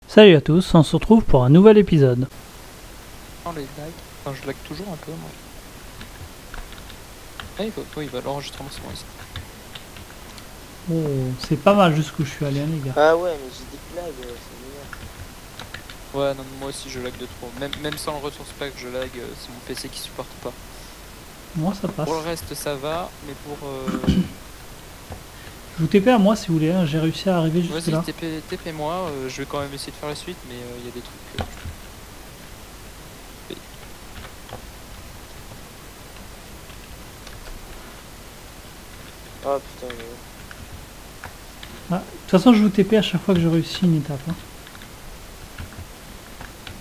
Salut à tous, on se retrouve pour un nouvel épisode. Non, les lags. Enfin, je lag toujours un peu, moi. Ah, il va l'enregistrement, c'est bon ici. Oh, c'est pas mal jusqu'où je suis allé, hein, les gars. Ah ouais, mais j'ai des blagues, c'est bizarre. Ouais, non, moi aussi je lag de trop. Même sans le ressource pack, je lag, c'est mon PC qui supporte pas. Moi, ça passe. Pour le reste, ça va, mais pour. Je vous TP à moi si vous voulez, hein. J'ai réussi à arriver jusque Vas-y, là. TP moi, je vais quand même essayer de faire la suite, mais il y a des trucs. Oh putain, mais... Ah, de toute façon, je vous TP à chaque fois que je réussis une étape. Hein.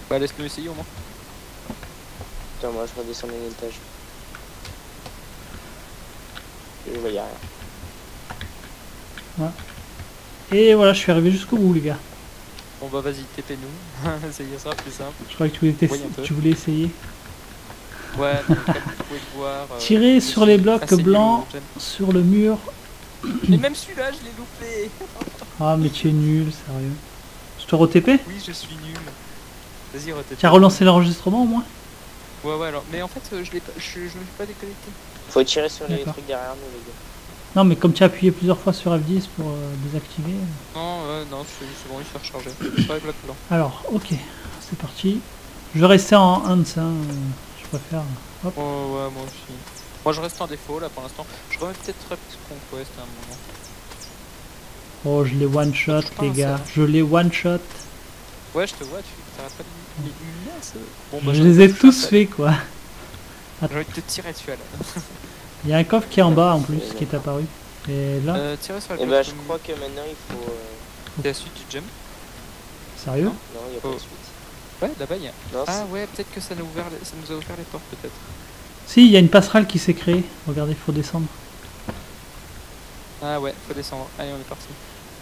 Bah, laisse-nous essayer au moins. Putain, moi je redescends d'un étage. Je voyais rien. Et voilà, je suis arrivé jusqu'au bout, les gars. Bon, bah, vas-y, TP nous. Ça y est, ça sera plus simple. Je croyais que tu voulais, Oui, un peu. tu voulais essayer. Ouais, donc, comme vous pouvez le voir. Tirer je sur suis les blocs assez nul blancs, au jump. sur le mur. Mais même celui-là, je l'ai loupé. Ah, mais tu es nul, sérieux. Je te re-TP? Oui, je suis nul. Vas-y, re-TP. Tu as relancé l'enregistrement au moins? Ouais, alors. Mais en fait, je me suis pas déconnecté. Faut tirer sur les D'accord. trucs derrière nous, les gars. Non, mais comme tu as appuyé plusieurs fois sur F10 pour désactiver. Non, non, c'est bon, il s'est rechargé. Sur les blocs blancs. Alors, ok, c'est parti. Je vais rester en Hans, hein. Je préfère. Hop. Oh, ouais, moi aussi. Moi, je reste en défaut là pour l'instant. Je remets peut-être Rapid Conquest à un moment. Oh, je l'ai one shot, Je les pense, gars. hein. Je l'ai one shot. Ouais, je te vois, tu t'arrêtes pas de mince. Bon, Je j'en ai les ai touché tous un, fait, quoi. J'ai envie de te tirer dessus, là. Il y a un coffre qui est en bas en plus, qui est apparu. Et là, Tirer sur le Et bloc. bah, je crois que maintenant il faut. C'est la suite du jump. sérieux? non. Non, il y a pas Oh. de suite. Ouais, là-bas, il y a. Non, Ah, ouais, peut-être que ça nous a ouvert les portes, peut-être. Si, il y a une passerelle qui s'est créée. Regardez, il faut descendre. Ah, ouais, faut descendre. Allez, on est parti.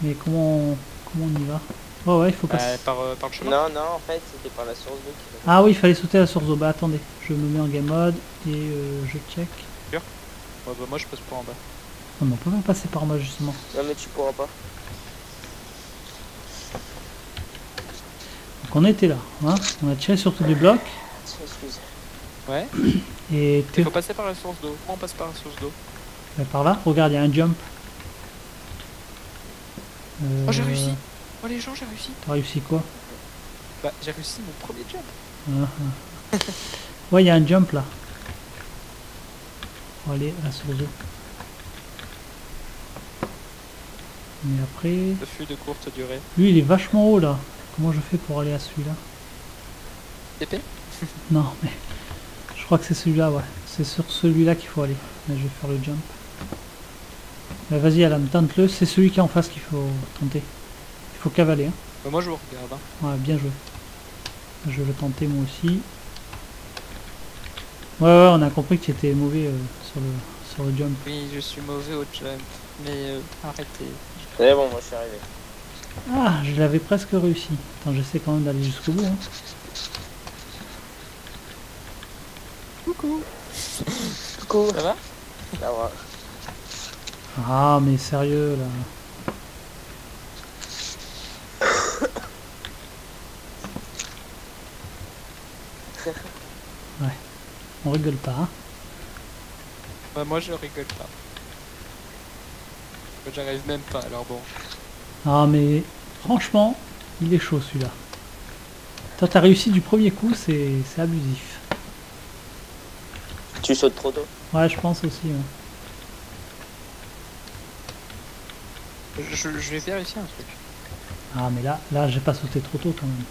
Mais comment on y va? Oh ouais, il faut passer. Par le chemin. non, non, en fait, c'était par la source d'eau qui va. Ah oui, il fallait sauter à la source d'eau. Bah attendez, je me mets en game mode et je check. Ouais, bah, moi, je passe par en bas. Oh, mais on peut pas passer par moi justement. Non, mais tu pourras pas. Donc on était là, hein. On a tiré sur tous les blocs. Tiens, excuse. Ouais. Et Il faut passer par la source d'eau. Moi, on passe par la source d'eau. par là, regarde, il y a un jump. Oh, j'ai réussi. Oh, les gens, j'ai réussi. T'as réussi quoi? Bah, j'ai réussi mon premier jump. Ah, ah. Ouais, il y a un jump là. Pour aller à la source d'eau. Mais après... Le fut de courte durée. Lui, il est vachement haut là. Comment je fais pour aller à celui-là? TP. Non, mais... Je crois que c'est celui-là, ouais. C'est sur celui-là qu'il faut aller. Mais je vais faire le jump. Mais vas-y, Alan, tente-le. C'est celui qui est en face qu'il faut tenter. Il faut cavaler, hein. Bah, moi, je vous regarde. Hein. Ouais, bien joué. Je vais tenter moi aussi. Ouais, on a compris que tu étais mauvais sur le jump. Oui, je suis mauvais au jump. Mais arrêtez. C'est bon, moi je suis arrivé. Ah, je l'avais presque réussi. Attends, j'essaie quand même d'aller jusqu'au bout. Hein. Coucou. Coucou. Ça va? Ça va. Ah, mais sérieux, là. Ouais, on rigole pas, hein. Bah, moi, je rigole pas. Moi, j'arrive même pas, alors bon. Ah, mais franchement, il est chaud celui-là. Toi, t'as réussi du premier coup, c'est abusif. Tu sautes trop tôt. Ouais, je pense aussi. Ouais. Je vais vérifier un truc. Ah, mais là, j'ai pas sauté trop tôt quand même.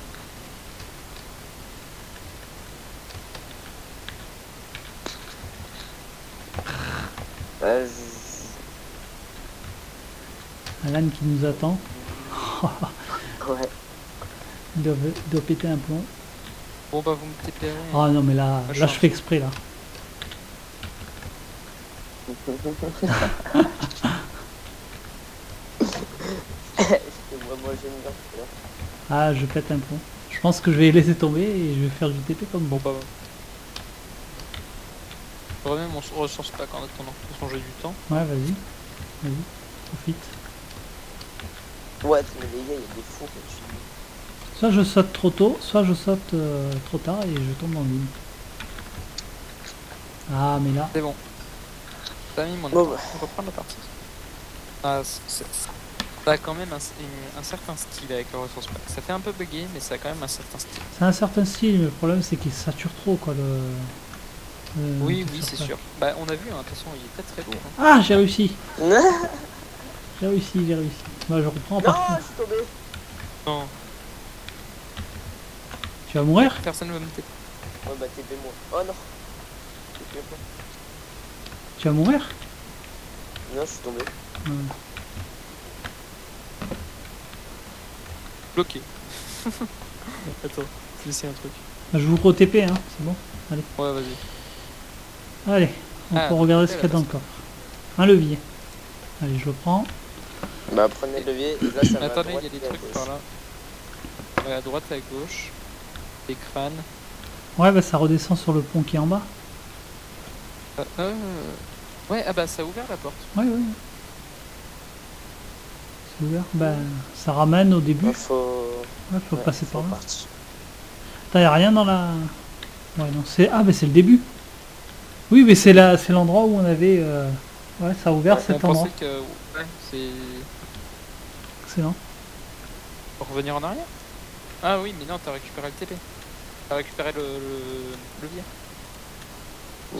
Alan qui nous attend. Ouais. Il doit péter un plomb. Bon, bah, vous me TPRez. Ah non, mais là Ah, je fais exprès là. C'était moi j'aime bien. Là. Ah, je pète un pont. Je pense que je vais laisser tomber et je vais faire du TP comme bon. Bon, bah. Je remets mon ressource pack en attendant. De toute façon, j'ai du temps. Ouais, vas-y. Vas-y, profite. Ouais, mais les gars, il y a des fous. Comme tu dis. Soit je saute trop tôt, soit je saute trop tard et je tombe dans le vide. Ah, mais là... C'est bon. T'as mis mon Bon, temps. bah. On reprend la partie. Ah, ça a quand même un certain style avec le ressource pack. Ça fait un peu bugger, mais ça a quand même un certain style. C'est un certain style, mais le problème c'est qu'il sature trop quoi Oui, le oui, c'est surpack. sûr. Bah, on a vu, hein, de toute façon, il est très très lourd. Hein. Ah, j'ai réussi. Non, J'ai réussi, j'ai réussi. Bah, je reprends par contre. je suis tombé. Non, Tu vas mourir? personne ne va me taper. Ouais, bah TP moi. Oh non. TP moi. Tu vas mourir? Non, je suis tombé. Ouais. Bloqué. Attends, c'est un truc. Bah, je vous re-TP, hein, c'est bon. Ouais, vas-y. Allez, on Ah, peut regarder ce elle qu'il y a a dans le coffre. Un levier. Allez, je le prends. Bah prenez le levier et là ça va. à Attendez, droite il y a des et à trucs gauche. par là. Ouais, à droite et à gauche. Des crânes. Ouais, bah ça redescend sur le pont qui est en bas. Ouais, ah bah ça a ouvert la porte. Ouais, ouais. C'est ouvert. Bah, ça ramène au début. Il faut. Ouais, faut ouais, passer faut par là. partir. Attends, y a rien dans la... Ouais, non, c'est... Ah, mais c'est le début. Oui, mais c'est là, c'est l'endroit où on avait... Ouais, ça a ouvert Ouais, cet On endroit. pensait que... Ouais, c'est... Excellent. Pour revenir en arrière. Ah oui, mais non, t'as récupéré le TP. T'as récupéré le levier.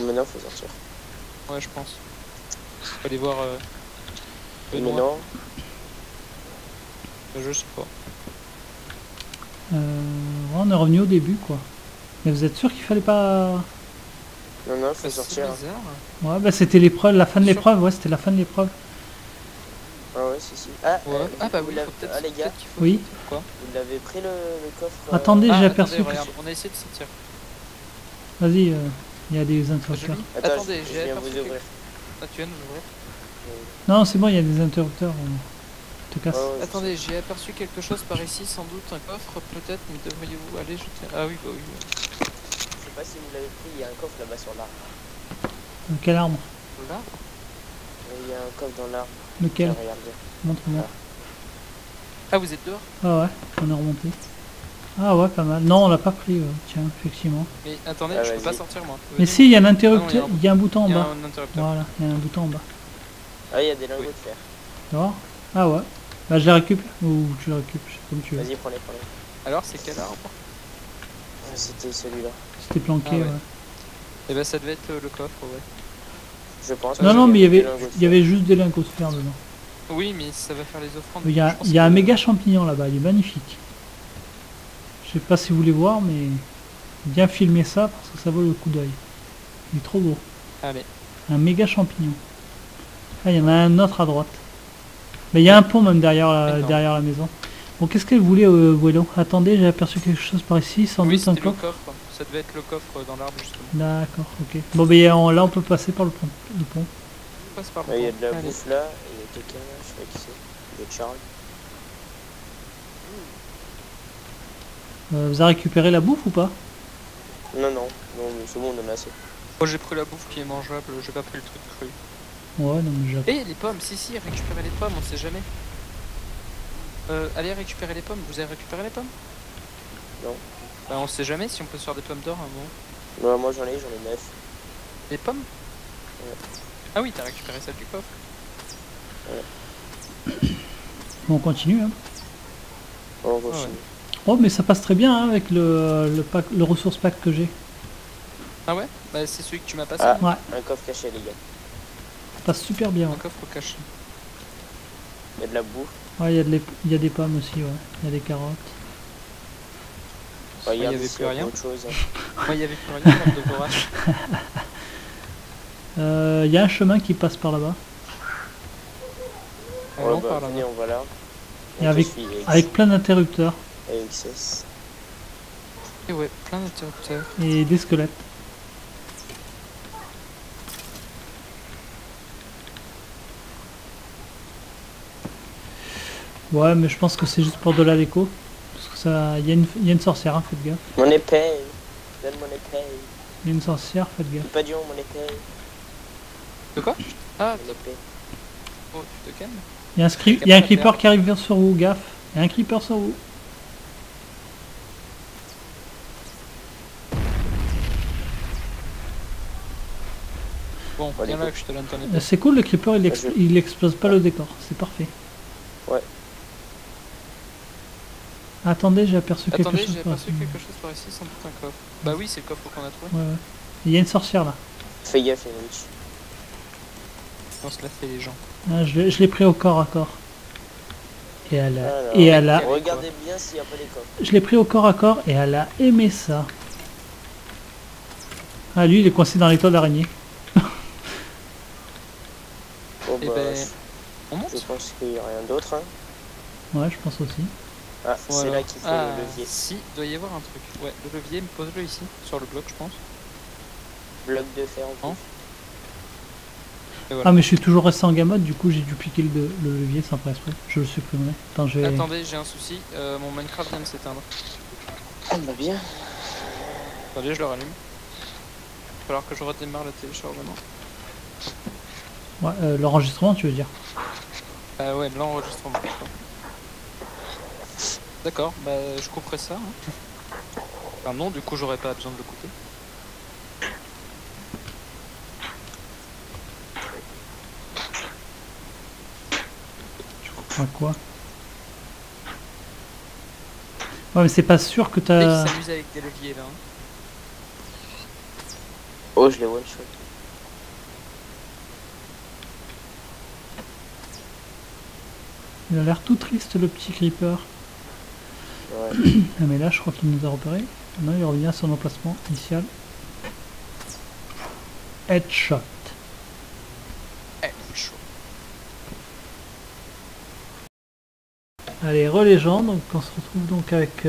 Maintenant faut sortir. Ouais, je pense. Faut aller voir... Mais Benoît. non. Je sais pas. Ouais, on est revenu au début, quoi. Mais vous êtes sûr qu'il fallait pas... Non, non, faut Bah, c'est sortir. bizarre. Ouais, bah c'était l'épreuve, la fin de Sûr. l'épreuve. Ouais, c'était la fin de l'épreuve. Ah ouais, si. Ah, Ouais. Ah bah vous oui, l'avez- faut peut-être... ah, les gars, peut-être qu'il faut... Oui. Quoi vous l'avez pris le coffre. Attendez, Ah, j'ai attendez, aperçu... regarde, on a essayé de sortir. Vas-y, il y a des Je interrupteurs. lis. Attends, Attendez, je j'ai viens aperçu vous ouvrir. Ah, tu viens de nous ouvrir. Non, c'est bon, il y a des interrupteurs. Te casse. Oh, Attendez, j'ai aperçu quelque chose par ici, sans doute un coffre, peut-être, mais devriez-vous aller jeter... Ah oui, bah oui. je sais pas si vous l'avez pris, il y a un coffre là-bas sur l'arbre. Quelle arme? Là Il y a un coffre dans l'arbre. Lequel? Tiens, regardez. Montre-moi. Ah, vous êtes dehors? Ah ouais, on est remonté. Ah ouais, pas mal. Non, on l'a pas pris, tiens, effectivement. Mais attendez, Ah, je peux vas-y. pas sortir moi. Mais Venez. si, il y a un Ah non, interrupteur, il y a un bouton en Il y a bas. un interrupteur. Voilà, il y a un bouton en bas. Ah, il y a des lingots de fer. Tu vois? Ah ouais. Bah je les récupère. Ou tu les récupères, je sais comme tu veux. Vas-y, prends-les. Alors, c'est quel arbre? Ah, c'était celui-là. C'était planqué, Ah ouais. ouais. Eh ben, ça devait être le coffre, ouais. Je pense. Non, que non, mais il des y lingots de il y fer. avait juste des lingots de fer dedans. Oui, mais ça va faire les offrandes. Il y a, Je pense il y a un que- méga champignon là-bas, il est magnifique. Je sais pas si vous voulez voir, mais bien filmer ça parce que ça vaut le coup d'œil. Il est trop beau. Allez. Un méga champignon. Ah, il y en a un autre à droite. Mais il y a un pont même derrière Énorme. derrière la maison. Bon, qu'est-ce que vous voulez, Vuelo? Attendez, j'ai aperçu quelque chose par ici, sans Oui, doute un c'était le coffre. coffre. Ça devait être le coffre dans l'arbre, justement. D'accord, ok. Bon, ben là, on peut passer par le pont. On passe par le Ouais, il y a pont. de la Allez. bouffe là, et il y a quelqu'un là, je sais pas qui c'est. De Charles. Vous avez récupéré la bouffe ou pas? Non, mais c'est bon, on en a assez. Moi, j'ai pris la bouffe qui est mangeable, j'ai pas pris le truc cru. Ouais, non, mais j'ai... Eh, les pommes, si, récupérez les pommes, on sait jamais. Allez récupérer les pommes, vous avez récupéré les pommes? Non. Bah, on sait jamais si on peut se faire des pommes d'or à un moment. Ouais, moi j'en ai 9. Les pommes? Ouais. Ah oui, t'as récupéré celle du coffre. Bon, on continue, hein. On continue. Oh, mais ça passe très bien hein, avec le ressource pack que j'ai. Ah ouais? Bah, c'est celui que tu m'as passé. Ah. Ouais, Un coffre caché, les gars. ça passe super bien. Un Ouais, coffre caché. Il y a de la bouffe. ouais, il y a des pommes aussi, ouais. Il y a des carottes. Ouais, il y avait ici, plus il y a rien. autre chose. Moi, il y avait plus rien dans le devorage. Il y a un chemin qui passe par là-bas. Allons Ouais, bah, par là. venez, on va là. Et On te avec- suit, Avec plein d'interrupteurs AXS. Et ouais, plein d'interrupteurs. et des squelettes. Ouais, mais je pense que c'est juste pour de la déco. Parce que ça. Il y a une sorcière, hein, faites gaffe. Mon épée. Donne mon épée. Il y a une sorcière, faites gaffe. Pas du mon épée. De quoi? Ah, Mon épée. oh, tu te calmes. Il y a il y a un creeper qui arrive vers sur vous, gaffe. Il y a un creeper sur vous. Bon, Ouais, viens du là que je te donne ton épée. C'est cool, le creeper il explose pas le décor, c'est parfait. Ouais. Attendez, j'ai aperçu quelque Attendez, chose. j'ai par aperçu ici. quelque chose par ici, sans doute un coffre. Bah oui, c'est le coffre qu'on a trouvé. Ouais, ouais. Il y a une sorcière là. Fais gaffe, il y a une witch. On se l'a fait les gens. Ah, je l'ai pris au corps à corps. Et elle a, Alors, et elle a, regardez bien s'il n'y a pas des coffres. je l'ai pris au corps à corps et elle a aimé ça. Ah, lui, il est coincé dans les toits d'araignée. Bon, Et bah, ben, on monte. je pense qu'il n'y a rien d'autre. Hein. Ouais, je pense aussi. Ah, Voilà. c'est là qu'il faut Ah, le levier. si, doit y avoir un truc. Ouais, le levier, pose-le ici, sur le bloc, je pense. Bloc de fer en Hein plus. Et voilà. Ah, mais je suis toujours resté en gamode, du coup, j'ai dû piquer le levier sans faire exprès. Je le supprimerai. Attends, je vais... Attendez, j'ai un souci. Mon Minecraft vient de s'éteindre. Ah, bah bien. Attendez, je le rallume. Il va falloir que je redémarre le téléchargement. Ouais, l'enregistrement, tu veux dire. Ah ouais, l'enregistrement. D'accord, bah je couperai ça. Hein. Enfin non, du coup j'aurais pas besoin de le couper. Ouais, quoi. Ouais, mais c'est pas sûr que Et t'as... il s'amuse avec des leviers là. Hein. Oh, je l'ai one shot. Il a l'air tout triste, le petit creeper. Ouais. Ah, mais là, je crois qu'il nous a repéré. Non, il revient à son emplacement initial. Headshot. Eh, chaud. Allez, relégende, donc on se retrouve donc avec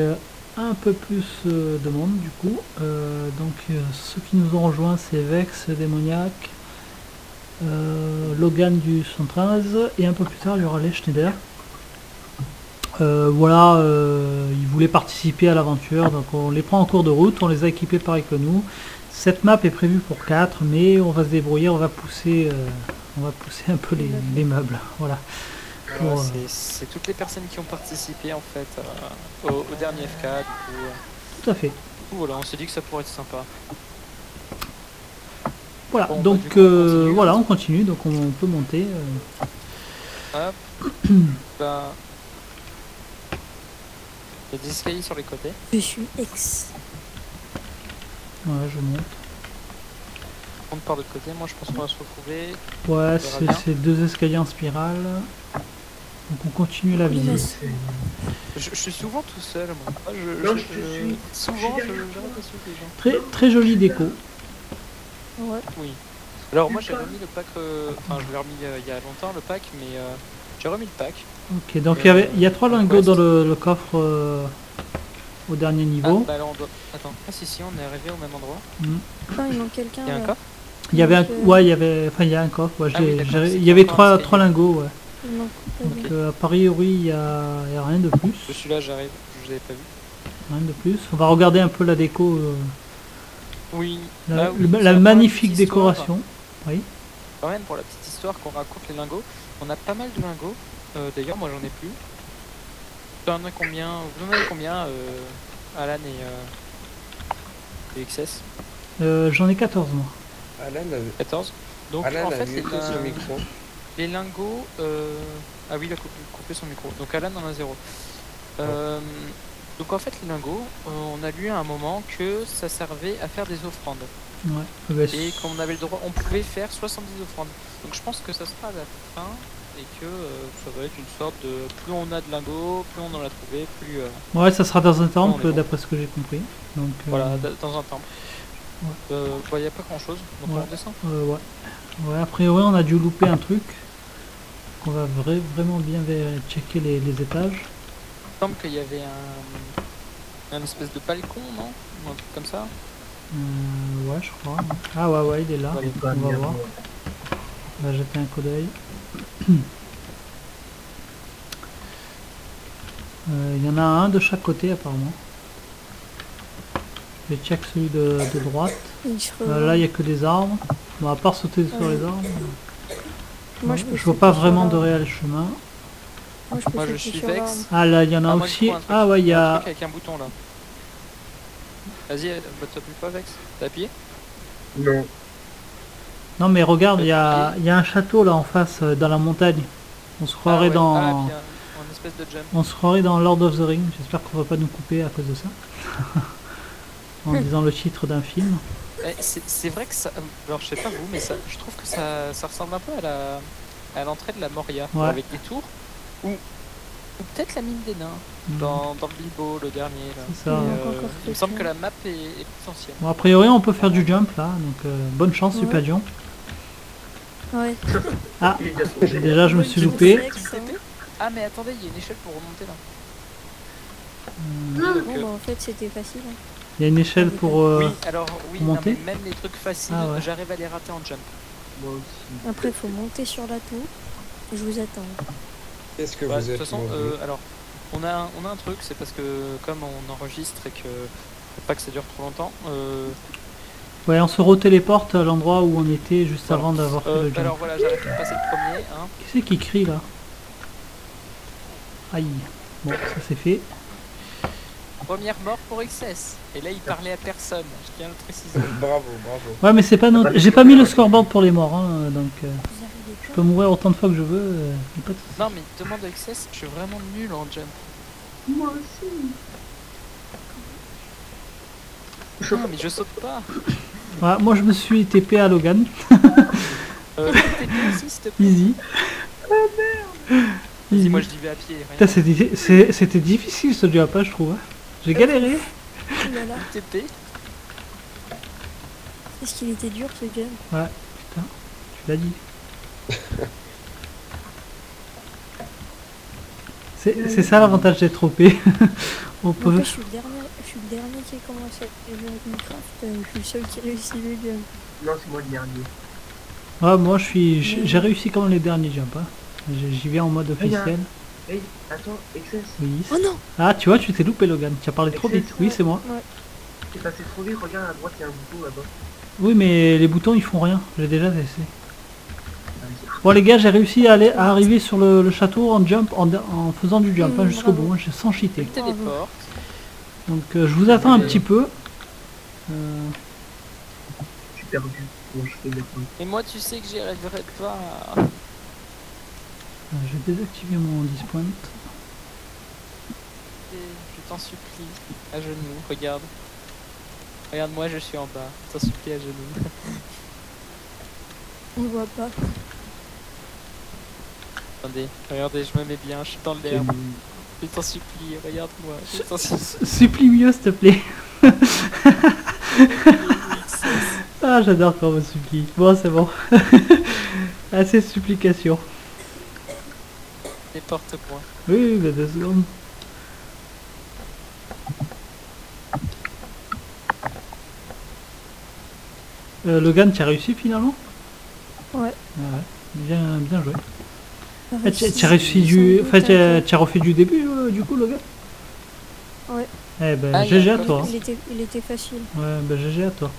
un peu plus de monde du coup. Ceux qui nous ont rejoints, c'est Vex, Démoniaque, Logan du 113 et un peu plus tard il y aura les Schneider. Voilà, ils voulaient participer à l'aventure, donc on les prend en cours de route, on les a équipés pareil que nous. Cette map est prévue pour 4, mais on va se débrouiller, on va pousser un peu les meubles. Voilà. Voilà, Pour, c'est toutes les personnes qui ont participé en fait au dernier FK. Du coup, tout à fait. voilà, on s'est dit que ça pourrait être sympa. Voilà, Bon, bah, donc du coup, on continue. voilà, on continue, donc on peut monter. Hop. Bah, il y a des escaliers sur les côtés. Je suis ex. Ouais, je monte. On monte par l'autre côté. Moi je pense qu'on va se retrouver. Ouais, verra bien. c'est 2 escaliers en spirale. Donc on continue la visite. Je suis souvent tout seul moi. Souvent je reste pas suivre les gens. Très, très jolie déco. Ouais. Oui. Alors moi j'ai remis le pack, enfin je l'ai remis il y a longtemps le pack, mais j'ai remis le pack. Ok, donc il y a 3 lingots dans le coffre au dernier niveau. Ah, bah alors on doit... Attends, ah si on est arrivé au même endroit. Non, il manque quelqu'un. Il y a un là. coffre. Il y avait un, Donc, ouais, il y a un coffre. Ouais, Ah oui, d'accord, c'est il y avait encore un 3 lingots. Ouais. Il manque Donc pas a priori il y a rien de plus. Celui-là j'arrive, je l'avais pas vu. Rien de plus. On va regarder un peu la déco, Oui. la, Ah oui, la ça, pour la magnifique petite histoire, décoration. Oui. Quand même pour la petite histoire qu'on raconte les lingots, on a pas mal de lingots. D'ailleurs moi j'en ai plus. Tu en as combien? Vous en avez combien Alan et XS? J'en ai 14 moi. Alan avait, 14. Donc Alan en a fait muté son micro. les lingots... Ah oui il a coupé son micro. Donc Alan en a 0. Donc en fait les lingots, on a lu à un moment que ça servait à faire des offrandes. Ouais. Bah, Et qu'on avait le droit, on pouvait faire 70 offrandes. Donc je pense que ça sera à la fin et que ça va être une sorte de plus on a de lingots, plus on en a trouvé, plus ouais, ça sera dans un temple bon. d'après ce que j'ai compris. Donc voilà dans un temple. Ouais. Il n'y a pas grand chose, donc Ouais. on descend. ouais. Ouais, a priori on a dû louper un truc. On va vraiment bien checker les étages. Il me semble qu'il y avait un espèce de balcon, non? Ou un truc comme ça. Ouais, je crois. Ah ouais, il est là. Ouais, On va voir. On va jeter un coup d'œil. Il y en a un de chaque côté apparemment. Je vais check celui de droite. Et je Là, il n'y a que des arbres. Bon, à part sauter sur Ouais. les arbres, Moi, je peux vois sauter pas sur vraiment de l'arbre. réel chemin. Moi, je peux Moi, je sauter suis sur vex. l'arbre. Ah, là, il y en a Ah, moi, je aussi. trouve un truc. Ah, ouais, il y Un a. truc avec un bouton là. Vas-y, t'appuies pas Vex. T'as appuyé? Non. Non, mais regarde, il y a un château là en face, dans la montagne. On se croirait ouais. dans. Ah, puis un espèce de jump. On se croirait dans Lord of the Rings. J'espère qu'on va pas nous couper à cause de ça. En disant le titre d'un film. Eh, c'est vrai que ça. Alors, je sais pas vous, mais ça, je trouve que ça ressemble un peu à l'entrée de la Moria, Ouais. avec des tours. Ou peut-être la mine des nains, dans le Bilbo, le dernier. Là. C'est ça. Et, Encore il me semble que la map est plus ancienne. Bon, a priori, on peut faire du jump là. Donc, bonne chance, Ouais. Super Dion. Ouais. Ah, Il est déjà tombé. déjà, je me suis loupé. Ah, mais attendez, il y a une échelle pour remonter là. Bon, Donc, bah, en fait, c'était facile. Hein. Il y a une échelle pour. oui, alors oui, non, monter mais même les trucs faciles, Ah ouais. j'arrive à les rater en jump. Moi aussi. Après, il faut monter sur la tour. Je vous attends. Qu'est-ce que Bah, vous de êtes toute façon, mauvais. alors, on a un truc, c'est parce que comme on enregistre et que faut pas que ça dure trop longtemps. Ouais, on se retéléporte à l'endroit où on était juste Voilà. avant d'avoir fait le jump. Alors voilà, j'arrête de passer le premier. Hein. Qui c'est qui crie là? Aïe. Bon, ça c'est fait. Première mort pour XS. Et là, il parlait à personne. Je tiens à le préciser. Bravo, bravo. Ouais, mais c'est pas notre. J'ai pas mis le scoreboard pour les morts, hein, donc Vous arrivez je pas. peux mourir autant de fois que je veux. Y a pas de souci. Non, mais demande à XS, je suis vraiment nul en jump. Moi aussi. Non, mais je saute pas. Voilà, moi je me suis TP à Logan. T'es bien aussi, s'il te plaît. Easy. Vas-y, Easy. moi je dis vais à pied. Putain, Rien. c'était difficile ce jump, hein, je trouve. Hein. J'ai galéré. Oh là là, TP. est-ce qu'il était dur ce jump? Ouais, putain, tu l'as dit. C'est ça l'avantage d'être OP. On En peut. fait, je suis le dernier qui a commencé à jouer avec Minecraft. Je suis le seul qui réussit le jump. Non, c'est moi le dernier. Ouais, moi j'ai réussi comme les derniers jumps. Hein. J'y vais en mode officiel. Hey, attends, XS, Oui. Oh non! Ah, tu vois, tu t'es loupé, Logan. Tu as parlé trop vite. Oui, c'est moi. t'es passé trop vite, regarde à droite, il y a un bouton là-bas. Oui, mais les boutons ils font rien. J'ai déjà laissé. Vas-y. Bon, les gars, j'ai réussi à arriver sur le château en jump, en faisant du jump hein, jusqu'au bravo. bout, hein, sans cheater. Téléporte. Donc, je vous attends un petit peu. Je suis perdu. Bon, je fais maintenant. Et moi, tu sais que j'y arriverai pas. Je vais désactiver mon dispoint. Je t'en supplie. À genoux, regarde. Regarde-moi, je suis en bas. Je t'en supplie à genoux. On voit pas. Attendez, regardez, je me mets bien, je suis dans l'herbe. Je t'en supplie, regarde-moi. Je t'en supplie. Supplie mieux, s'il te plaît. Ah, j'adore quand on me supplie. Bon, c'est bon. Assez de supplication. N'importe quoi. Oui, mais 2 secondes. Logan, tu as réussi finalement? Ouais. Ah ouais. Bien joué. Ah, Ah, tu as réussi du. Enfin, tu as refait du début du coup, Logan? Ouais. Eh ben, Ah, il y a GG à un toi. Il était facile. Ouais, ben GG à toi.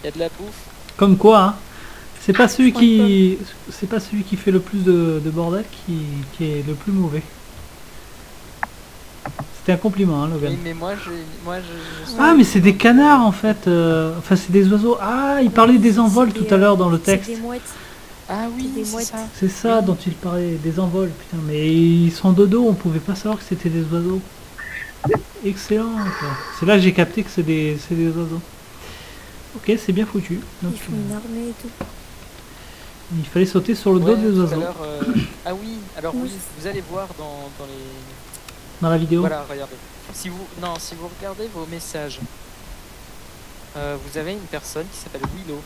Il y a de la bouffe. Comme quoi, hein. C'est pas celui Je c'est pas celui qui fait le plus de bordel qui est le plus mauvais. C'était un compliment, hein, Logan. Oui, mais moi, Ah, mais c'est des canards en fait. Enfin, c'est des oiseaux. Ah, il parlait des envols C'est tout des, à l'heure dans le C'est texte. des mouettes. Ah oui, des c'est mouettes. ça. C'est ça dont il parlait, des envols. Putain, mais ils sont de dos, on pouvait pas savoir que c'était des oiseaux. Excellent. Quoi. C'est là que j'ai capté que c'est des oiseaux. Ok, c'est bien foutu. Donc, Ils font une armée et tout. il fallait sauter sur le dos Ouais, des tout à oiseaux l'heure, ah oui, alors oui, vous allez voir dans les... dans la vidéo. Voilà, regardez. Si vous regardez vos messages, vous avez une personne qui s'appelle Willow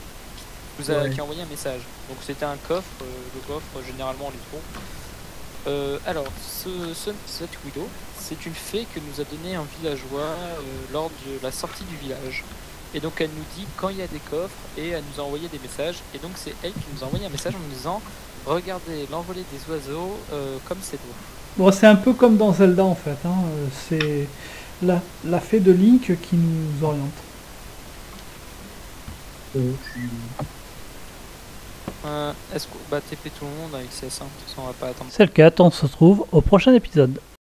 qui a envoyé un message. Donc c'était un coffre, le coffre généralement on les trouve. Alors cette Willow, c'est une fée que nous a donné un villageois lors de la sortie du village. Et donc elle nous dit quand il y a des coffres et elle nous a envoyé des messages. Et donc c'est elle qui nous a envoyé un message en nous disant regardez l'envolée des oiseaux comme c'est beau. Bon, c'est un peu comme dans Zelda en fait. Hein. C'est la fée de Link qui nous oriente. Est-ce qu'on va TP tout le monde avec CS1? De toute façon, on va pas attendre. C'est le cas, on se retrouve au prochain épisode.